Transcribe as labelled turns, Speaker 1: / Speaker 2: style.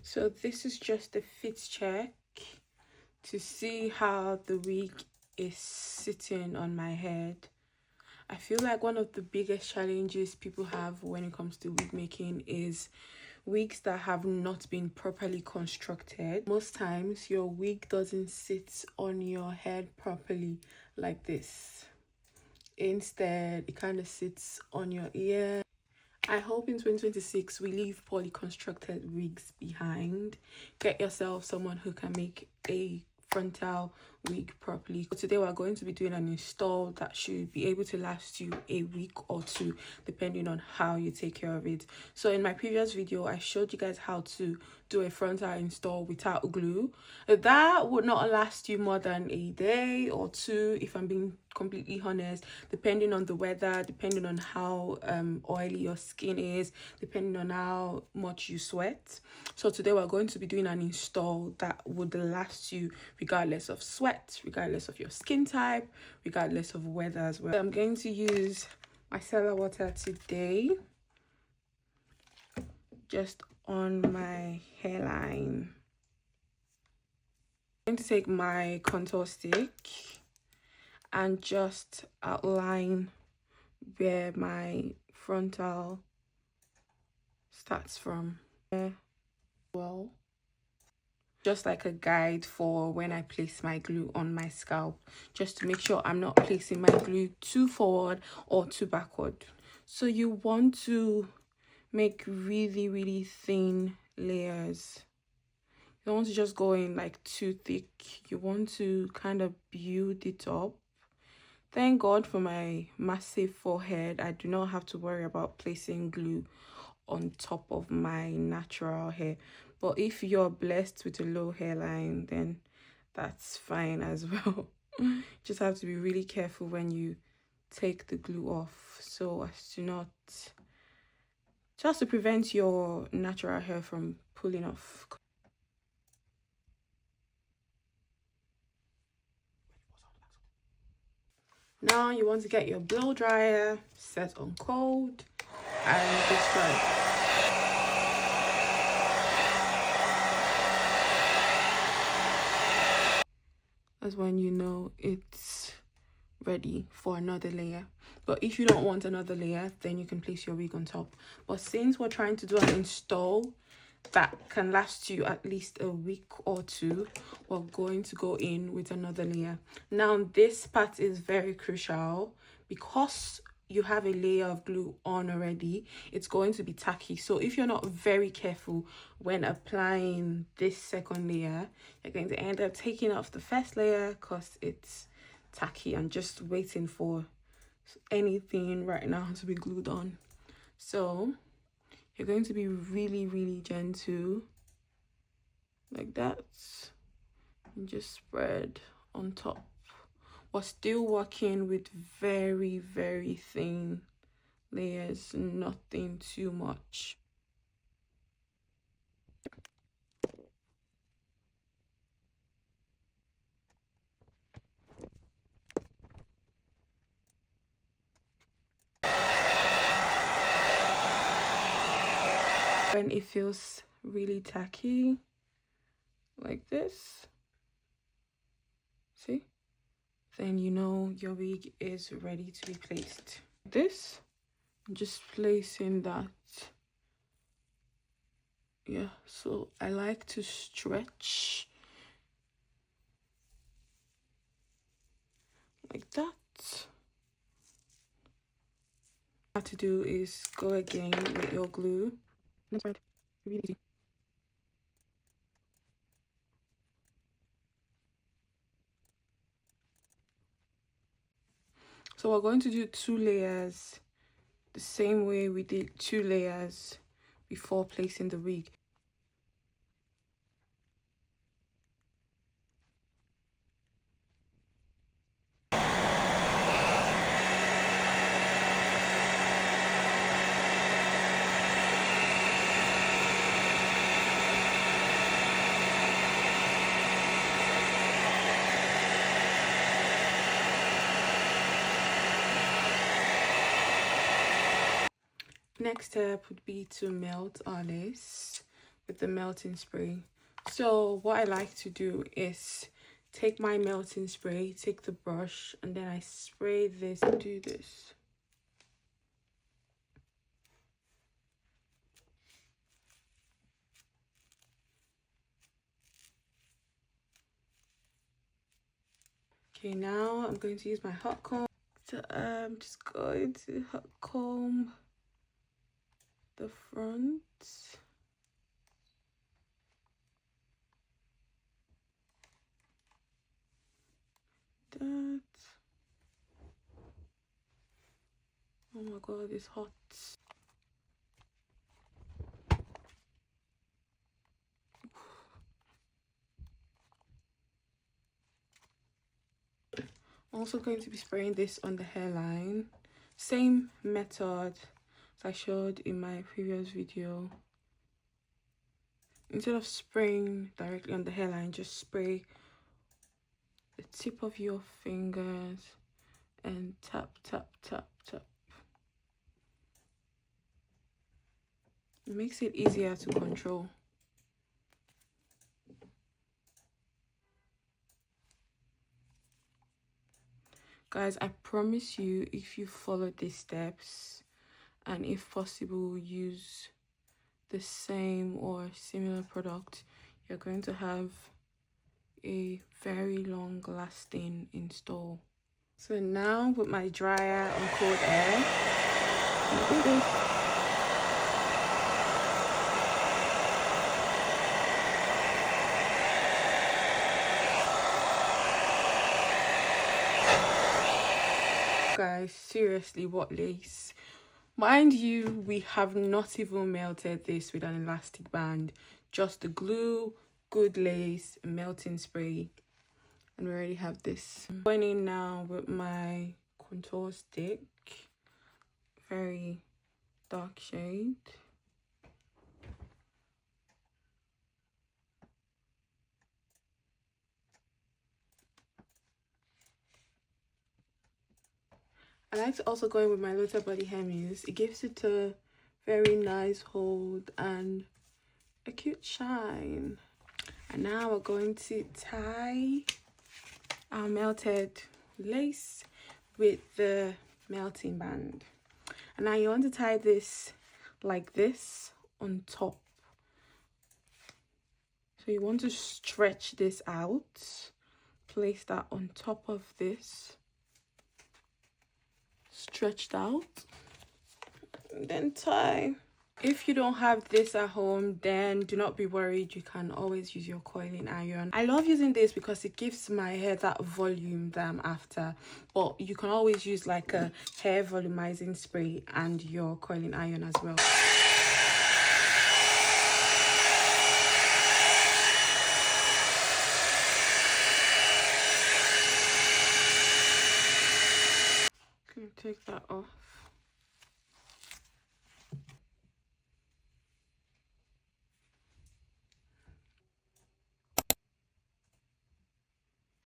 Speaker 1: So this is just a fit check to see how the wig is sitting on my head. I feel like one of the biggest challenges people have when it comes to wig making is wigs that have not been properly constructed. Most times your wig doesn't sit on your head properly like this. Instead, it kind of sits on your ear. I hope in 2026 we leave poorly constructed wigs behind. Get yourself someone who can make a frontal wig properly. So today we're going to be doing an install that should be able to last you a week or two depending on how you take care of it. So in my previous video I showed you guys how to do a frontal install without glue. That would not last you more than a day or two, if I'm being completely honest, depending on the weather, depending on how oily your skin is, depending on how much you sweat. So today we're going to be doing an install that would last you regardless of sweat, regardless of your skin type, regardless of weather as well. I'm going to use micellar water today just on my hairline. I'm going to take my contour stick and just outline where my frontal starts from. Well, just like a guide for when I place my glue on my scalp, just to make sure I'm not placing my glue too forward or too backward. So you want to make really thin layers. You don't want to just go in like too thick. You want to kind of build it up. Thank God for my massive forehead. I do not have to worry about placing glue on top of my natural hair. But if you're blessed with a low hairline, then that's fine as well. Just have to be really careful when you take the glue off, so as to not, just to prevent your natural hair from pulling off. Now you want to get your blow dryer set on cold and just dry. That's when you know it's ready for another layer. But if you don't want another layer, then you can place your wig on top. But since we're trying to do an install that can last you at least a week or two, we're going to go in with another layer. Now this part is very crucial because you have a layer of glue on already. It's going to be tacky, so if you're not very careful when applying this second layer, you're going to end up taking off the first layer because it's tacky and just waiting for anything right now to be glued on. So you're going to be really gentle like that and just spread on top. We're still working with very thin layers, nothing too much. When it feels really tacky like this, see, then you know your wig is ready to be placed. This, just placing that. Yeah, so I like to stretch like that. What to do is go again with your glue. That's right, really easy. So we're going to do 2 layers the same way we did 2 layers before placing the wig. Next step would be to melt our lace. with the melting spray. So what I like to do is take my melting spray, take the brush, and then I spray this, do this. Okay, now I'm going to use my hot comb. So I'm just going to hot comb the front. That. Oh my god, it's hot. I'm also going to be spraying this on the hairline. Same method as I showed in my previous video. Instead of spraying directly on the hairline, just spray the tip of your fingers and tap, tap, tap, tap. It makes it easier to control. Guys, I promise you, if you follow these steps and if possible use the same or similar product, you're going to have a very long lasting install. So now with my dryer on cold air, guys, seriously, what lace. Mind you, we have not even melted this with an elastic band, just the glue, good lace, melting spray, and we already have this. I'm going in now with my contour stick, very dark shade. I like to also go in with my Lotta Body Hair Mousse. It gives it a very nice hold and a cute shine. And now we're going to tie our melted lace with the melting band. And now you want to tie this like this on top. So you want to stretch this out, place that on top of this, stretched out, and then tie. If you don't have this at home, then do not be worried, you can always use your coiling iron. I love using this because it gives my hair that volume that I'm after, but you can always use like a hair volumizing spray and your coiling iron as well. Take that off.